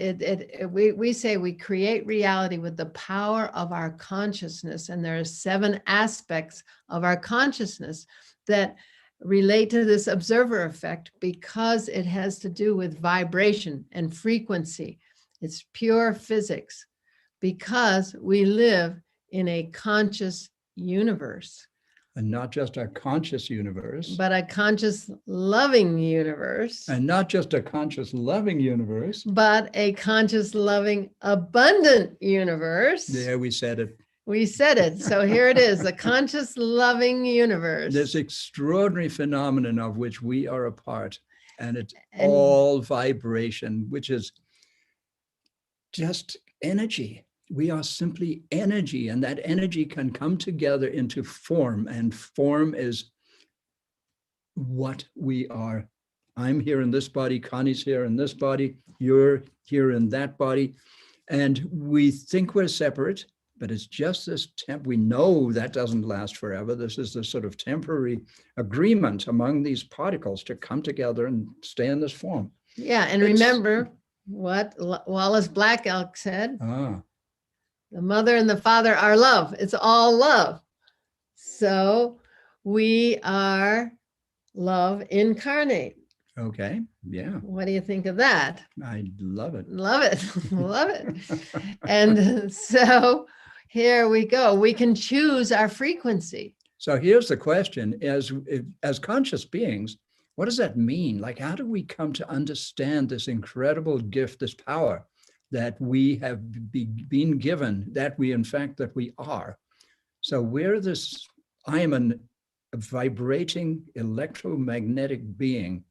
we say we create reality with the power of our consciousness. And there are 7 aspects of our consciousness that relate to this observer effect, because it has to do with vibration and frequency. It's pure physics, because we live in a conscious universe.
And not just a conscious universe.
But a conscious loving universe.
And not just a conscious loving universe.
But a conscious loving abundant universe.
There, we said it.
We said it. So here it is, the conscious loving universe.
This extraordinary phenomenon of which we are a part. And it's all vibration, which is just energy. We are simply energy, and that energy can come together into form, and form is what we are. I'm here in this body, Connie's here in this body, you're here in that body, and we think we're separate, but it's just this we know that doesn't last forever. This is the sort of temporary agreement among these particles to come together and stay in this form.
Yeah, and remember what Wallace Black Elk said. The mother and the father are love. It's all love. So we are love incarnate.
Okay, yeah.
What do you think of that?
I love it.
Love it, love it. And so here we go. We can choose our frequency.
So here's the question, as conscious beings, what does that mean? Like, how do we come to understand this incredible gift, this power that we have been given, that we are? So we're this, I am a vibrating electromagnetic being,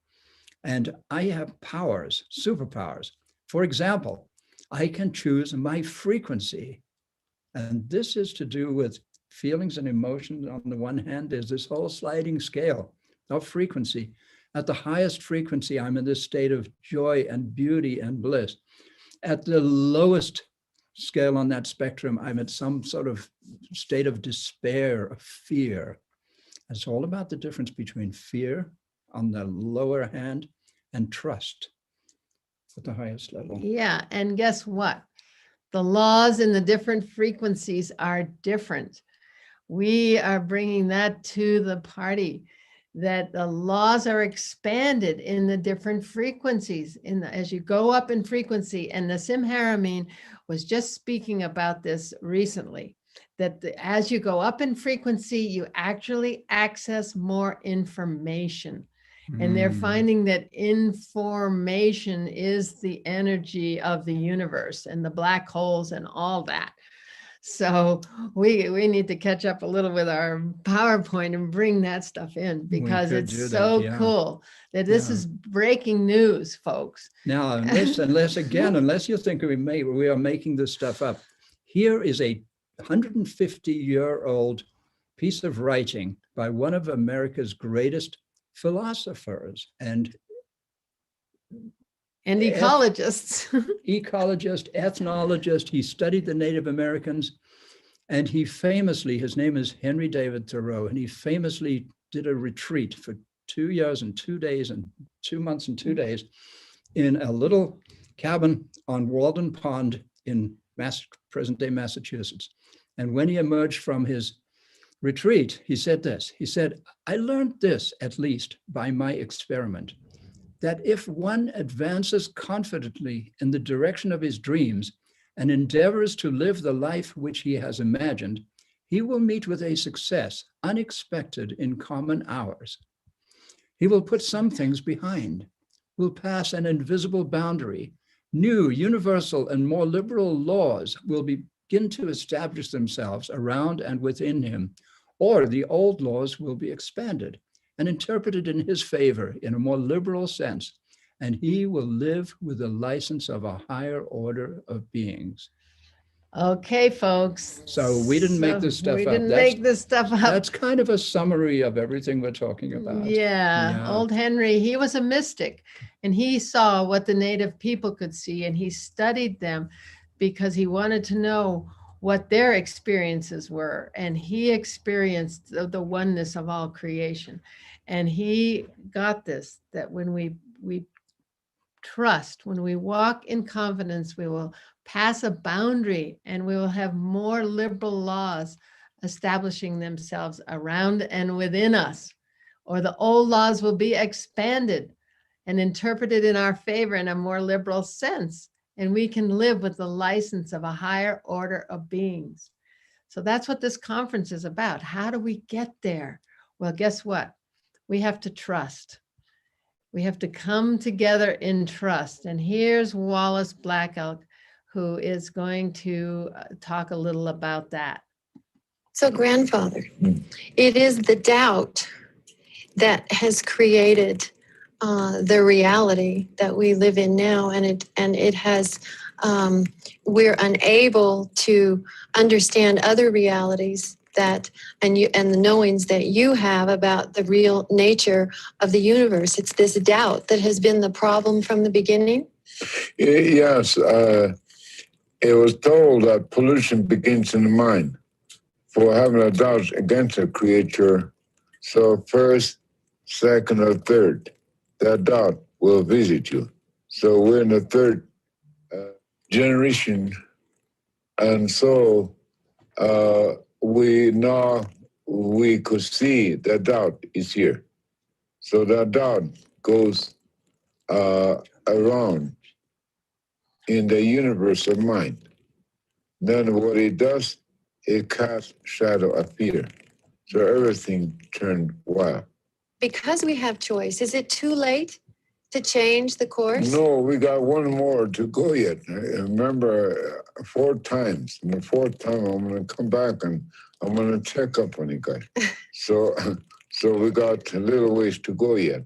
and I have powers, superpowers. For example, I can choose my frequency. And this is to do with feelings and emotions. On the one hand, there's this whole sliding scale of frequency. At the highest frequency, I'm in this state of joy and beauty and bliss. At the lowest scale on that spectrum, I'm at some sort of state of despair, of fear. It's all about the difference between fear on the lower hand and trust at the highest level.
Yeah, and guess what? The laws in the different frequencies are different. We are bringing that to the party, that the laws are expanded in the different frequencies as you go up in frequency. And Nassim Haramein was just speaking about this recently, that as you go up in frequency, you actually access more information. And they're finding that information is the energy of the universe and the black holes and all that. So we need to catch up a little with our PowerPoint and bring that stuff in, because it's so cool that this is breaking news, folks.
Now, unless you think we are making this stuff up, here is a 150-year-old piece of writing by one of America's greatest philosophers and
ecologists.
Ecologist, ethnologist. He studied the Native Americans, and he famously, his name is Henry David Thoreau, and he famously did a retreat for 2 years and 2 days and 2 months and 2 days in a little cabin on Walden Pond in present-day Massachusetts. And when he emerged from his retreat, he said this. He said, I learned this, at least by my experiment, that if one advances confidently in the direction of his dreams and endeavors to live the life which he has imagined, he will meet with a success unexpected in common hours. He will put some things behind, will pass an invisible boundary. New, universal, and more liberal laws will begin to establish themselves around and within him, or the old laws will be expanded and interpreted in his favor in a more liberal sense, and he will live with the license of a higher order of beings.
Okay, folks.
So we didn't make this stuff up.
We didn't make this stuff up.
That's kind of a summary of everything we're talking about.
Yeah, old Henry, he was a mystic, and he saw what the native people could see, and he studied them because he wanted to know what their experiences were, and he experienced the oneness of all creation. And he got this, that when we trust, when we walk in confidence, we will pass a boundary and we will have more liberal laws establishing themselves around and within us, or the old laws will be expanded and interpreted in our favor in a more liberal sense. And we can live with the license of a higher order of beings. So that's what this conference is about. How do we get there? Well, guess what? We have to trust. We have to come together in trust. And here's Wallace Black Elk, who is going to talk a little about that.
So, grandfather, it is the doubt that has created the reality that we live in now, and it has we're unable to understand other realities that and the knowings that you have about the real nature of the universe. It's this doubt that has been the problem from the beginning.
Yes, it was told that pollution begins in the mind. For having a doubt against a creature, so first, second, or third, that doubt will visit you. So we're in the third generation, and so we could see that doubt is here. So that doubt goes around in the universe of mind. Then what it does, it casts shadow of fear. So everything turned wild.
Because we have choice, is it too late to change the course?
No, we got one more to go yet. Remember, 4 times. And the 4th time, I'm going to come back and I'm going to check up on you guys. So we got a little ways to go yet.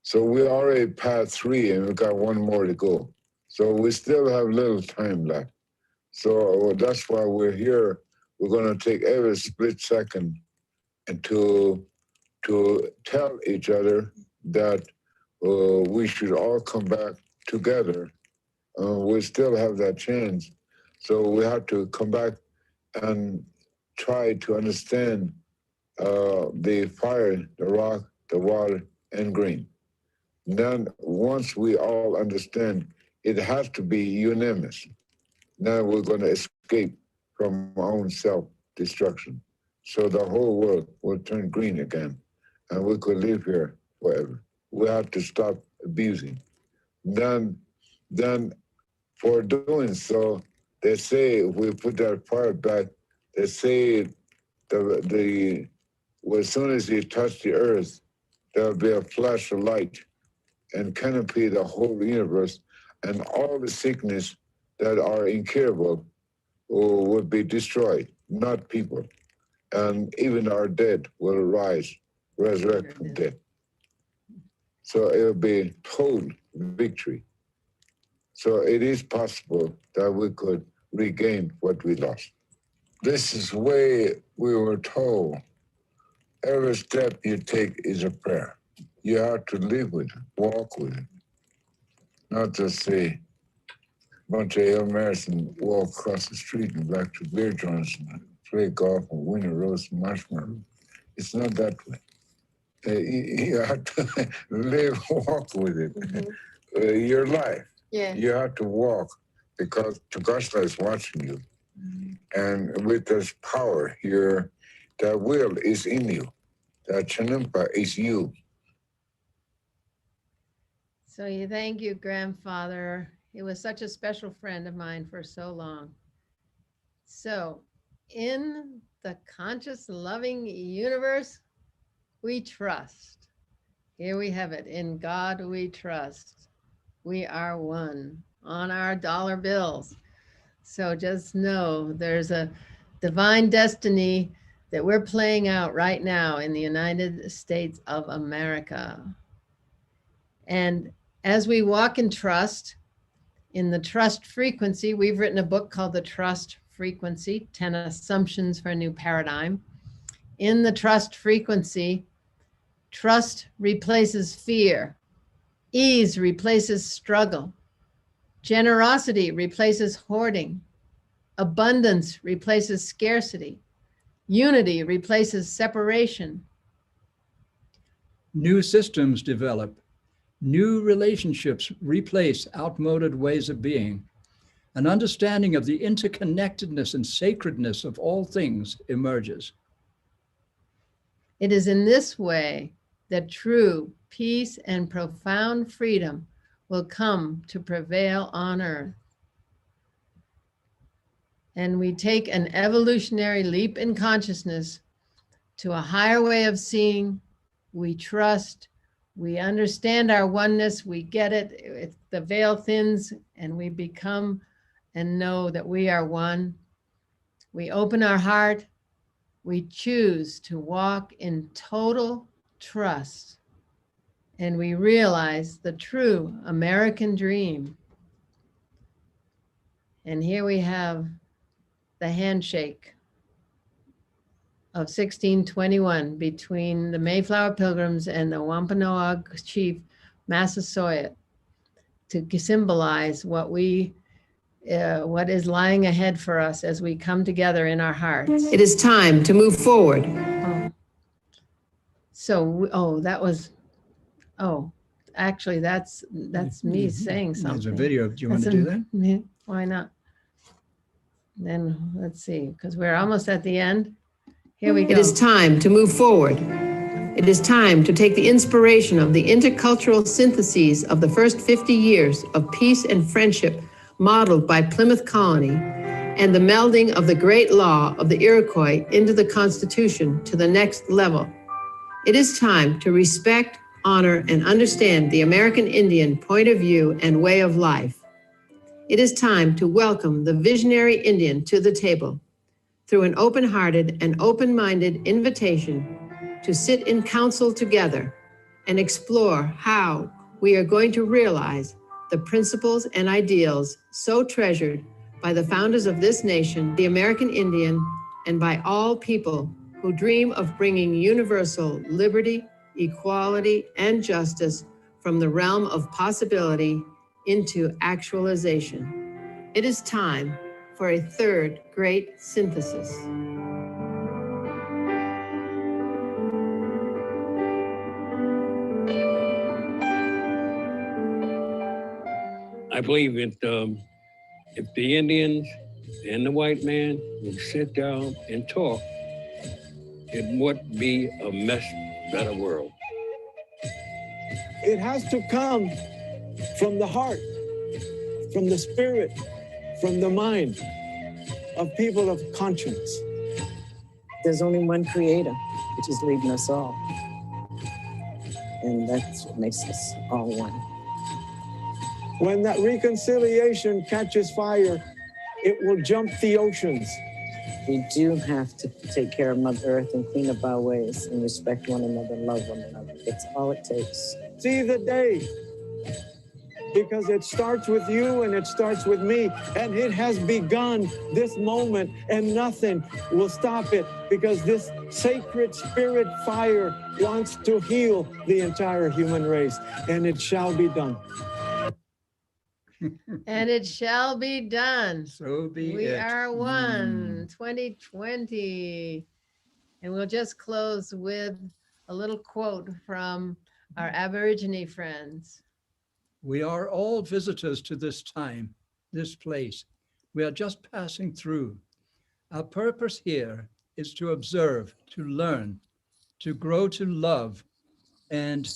So we already passed 3 and we got 1 more to go. So we still have a little time left. So that's why we're here. We're going to take every split second and to tell each other that we should all come back together. We still have that chance. So we have to come back and try to understand the fire, the rock, the water, and green. And then once we all understand, it has to be unanimous. Now we're going to escape from our own self-destruction. So the whole world will turn green again, and we could live here forever. We have to stop abusing. Then for doing so, they say if we put that fire back, they say as soon as you touch the earth, there'll be a flash of light and canopy the whole universe, and all the sickness that are incurable would be destroyed, not people. And even our dead will resurrect from death. So it will be total victory. So it is possible that we could regain what we lost. This is the way we were told. Every step you take is a prayer. You have to live with it, walk with it. Not just say, a bunch of young Americans walk across the street and back to beer joints and play golf and win a roast and marshmallows. It's not that way. You have to live, walk with it.
Mhm.
Your life.
Yeah.
You have to walk because Tagashla is watching you. And with this power, that will is in you. That Chanimpa is you.
So you thank you, grandfather. He was such a special friend of mine for so long. So in the conscious, loving universe, we trust. Here we have it. In God we trust. We are one on our dollar bills. So just know there's a divine destiny that we're playing out right now in the United States of America. And as we walk in trust, in the trust frequency, we've written a book called The Trust Frequency, 10 Assumptions for a New Paradigm. In the trust frequency, trust replaces fear. Ease replaces struggle. Generosity replaces hoarding. Abundance replaces scarcity. Unity replaces separation.
New systems develop. New relationships replace outmoded ways of being. An understanding of the interconnectedness and sacredness of all things emerges.
It is in this way that true peace and profound freedom will come to prevail on earth. And we take an evolutionary leap in consciousness to a higher way of seeing. We trust, we understand our oneness, we get it, the veil thins, and we become and know that we are one. We open our heart, we choose to walk in total trust, and we realize the true American dream. And here we have the handshake of 1621 between the Mayflower Pilgrims and the Wampanoag chief Massasoit to symbolize what is lying ahead for us as we come together in our hearts.
It is time to move forward.
Actually, that's me saying something.
There's a video. Do you want to do that?
Yeah, why not? Then let's see, because we're almost at the end. Here we go.
It is time to move forward. It is time to take the inspiration of the intercultural syntheses of the first 50 years of peace and friendship modeled by Plymouth Colony and the melding of the great law of the Iroquois into the Constitution to the next level. It is time to respect, honor, and understand the American Indian point of view and way of life. It is time to welcome the visionary Indian to the table through an open-hearted and open-minded invitation to sit in council together and explore how we are going to realize the principles and ideals so treasured by the founders of this nation, the American Indian, and by all people who dream of bringing universal liberty, equality, and justice from the realm of possibility into actualization. It is time for a third great synthesis.
I believe that if the Indians and the white man would sit down and talk, it would be a much better world.
It has to come from the heart, from the spirit, from the mind of people of conscience.
There's only one creator, which is leading us all. And that's what makes us all one.
When that reconciliation catches fire, it will jump the oceans.
We do have to take care of Mother Earth and clean up our ways and respect one another and love one another. It's all it takes.
See the day, because it starts with you and it starts with me, and it has begun this moment, and nothing will stop it, because this sacred spirit fire wants to heal the entire human race, and it shall be done.
And it shall be done.
So be
We
it.
are one, 2020. And we'll just close with a little quote from our Aborigine friends.
We are all visitors to this time, this place. We are just passing through. Our purpose here is to observe, to learn, to grow to love, and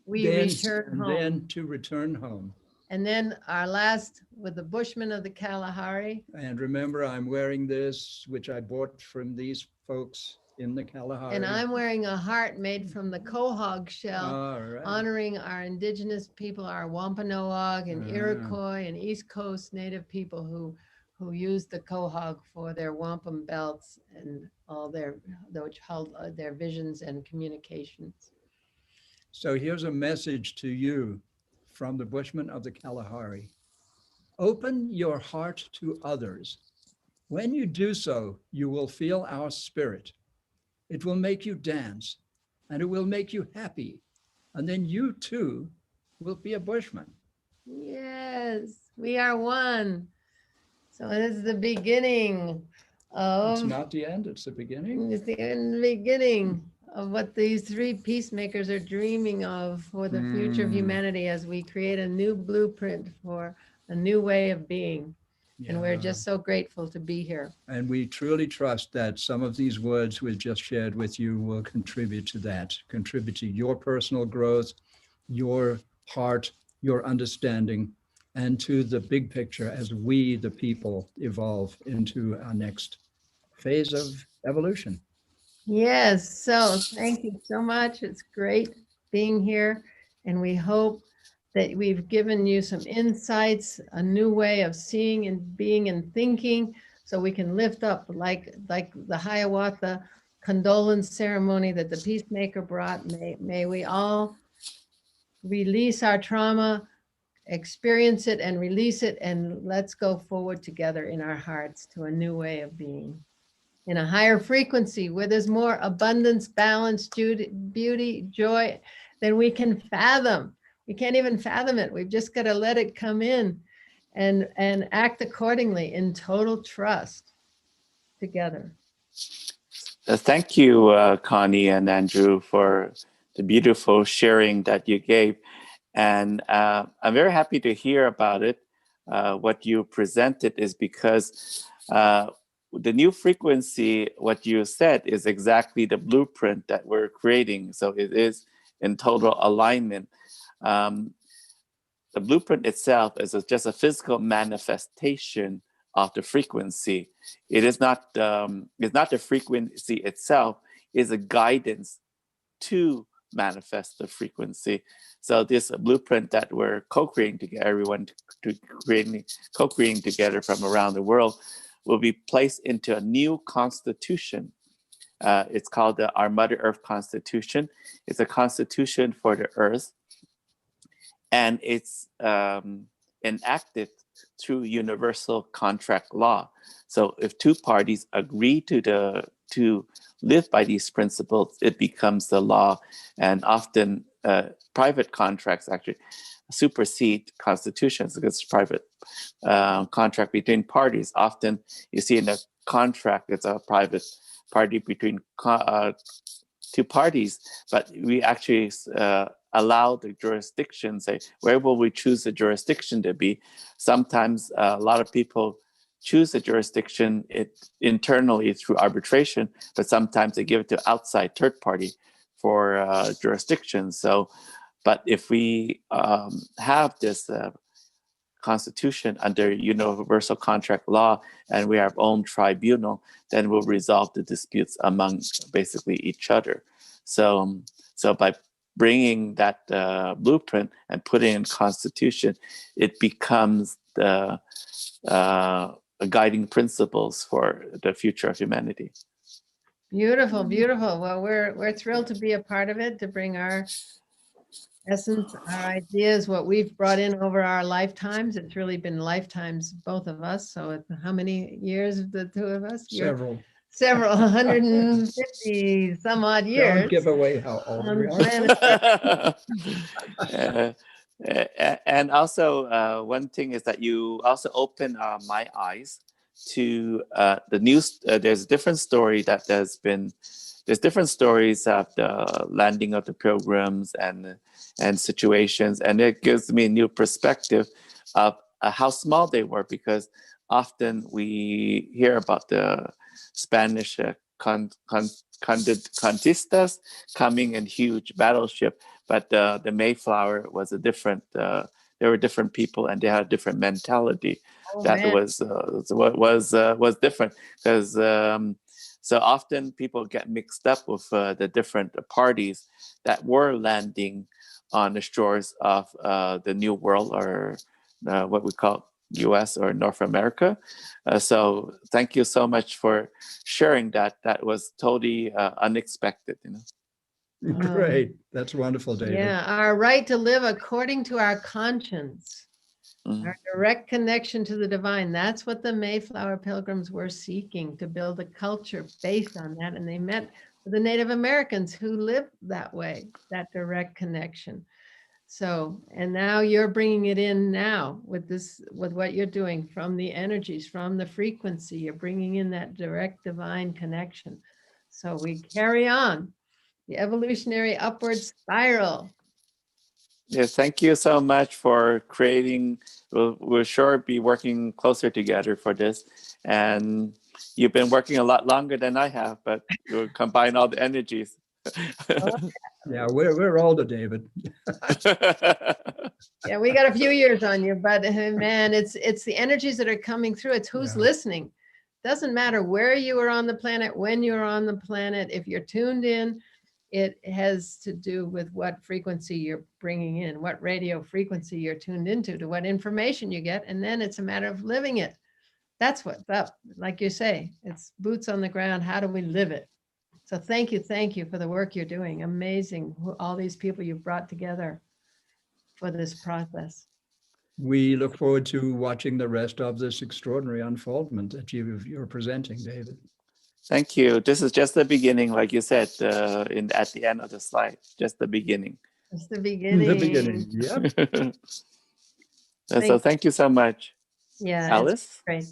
We return home.
then to return home.
And then our last with the Bushmen of the Kalahari.
And remember, I'm wearing this, which I bought from these folks in the Kalahari.
And I'm wearing a heart made from the quahog shell,
All right.
honoring our indigenous people, our Wampanoag and Iroquois and East Coast Native people who used the quahog for their wampum belts and all their, which held their visions and communications.
So here's a message to you from the Bushmen of the Kalahari. Open your heart to others. When you do so, you will feel our spirit. It will make you dance, and it will make you happy. And then you too will be a Bushman.
Yes, we are one. So it is the beginning of...
It's not the end, it's the beginning.
It's the beginning of what these three peacemakers are dreaming of for the future of humanity as we create a new blueprint for a new way of being. And we're just so grateful to be here.
And we truly trust that some of these words we've just shared with you will contribute to that, contribute to your personal growth, your heart, your understanding, and to the big picture as we, the people, evolve into our next phase of evolution.
Yes, so thank you so much. It's great being here. And we hope that we've given you some insights, a new way of seeing and being and thinking, so we can lift up like the Hiawatha condolence ceremony that the peacemaker brought. May we all release our trauma, experience it and release it, and let's go forward together in our hearts to a new way of being. In a higher frequency where there's more abundance, balance, beauty, joy than we can fathom. We can't even fathom it. We've just got to let it come in and act accordingly in total trust together.
Thank you, Connie and Andrew, for the beautiful sharing that you gave. And I'm very happy to hear about it. What you presented is because the new frequency, what you said, is exactly the blueprint that we're creating. So it is in total alignment. The blueprint itself is just a physical manifestation of the frequency. It is not, it's not the frequency itself, it's a guidance to manifest the frequency. So this blueprint that we're co-creating together, everyone co-creating together from around the world, will be placed into a new constitution. It's called our Mother Earth Constitution. It's a constitution for the Earth, and it's enacted through universal contract law. So if two parties agree to live by these principles, it becomes the law. And often private contracts actually supersede constitutions because it's private contract between parties. Often you see in a contract, it's a private party between two parties, but we actually allow the jurisdiction, say, where will we choose the jurisdiction to be? Sometimes a lot of people choose the jurisdiction internally through arbitration, but sometimes they give it to outside third party for jurisdiction. So, but if we have this constitution under universal contract law and we have our own tribunal, then we'll resolve the disputes among basically each other. So by bringing that blueprint and putting in constitution, it becomes the guiding principles for the future of humanity.
Beautiful, beautiful. Well, we're thrilled to be a part of it, to bring our essence, our ideas, what we've brought in over our lifetimes. It's really been lifetimes, both of us. So how many years of the two of us? Several 150 some odd years.
Don't give away how old we
are. And also one thing is that you also open my eyes to the news. There's a different story that has been there's different stories of the landing of the Pilgrims and situations, and it gives me a new perspective of how small they were, because often we hear about the Spanish conquistas coming in huge battleship, but the Mayflower was a different. There were different people, and they had a different mentality. Was different, because so often people get mixed up with the different parties that were landing on the shores of the New World, or what we call U.S. or North America. So thank you so much for sharing that. That was totally unexpected.
Great. That's wonderful, David.
Yeah, our right to live according to our conscience, our direct connection to the divine. That's what the Mayflower Pilgrims were seeking, to build a culture based on that. And they met with the Native Americans who lived that way, that direct connection. So, and now you're bringing it in now with this, with what you're doing from the energies, from the frequency, you're bringing in that direct divine connection. So we carry on the evolutionary upward spiral.
Yes, thank you so much for creating. We'll sure be working closer together for this. And you've been working a lot longer than I have, but we'll combine all the energies.
Yeah, we're older, David.
Yeah, we got a few years on you, but man, it's the energies that are coming through. It's who's listening. Doesn't matter where you are on the planet, when you're on the planet, if you're tuned in, it has to do with what frequency you're bringing in, what radio frequency you're tuned into, to what information you get. And then it's a matter of living it. That's what's up. Like you say, it's boots on the ground. How do we live it? So thank you for the work you're doing. Amazing, all these people you've brought together for this process.
We look forward to watching the rest of this extraordinary unfoldment that you're presenting, David.
Thank you. This is just the beginning, like you said, at the end of the slide, just the beginning.
It's the beginning.
The beginning, yeah.
So thank you so much.
Yeah,
Alice?
it's great.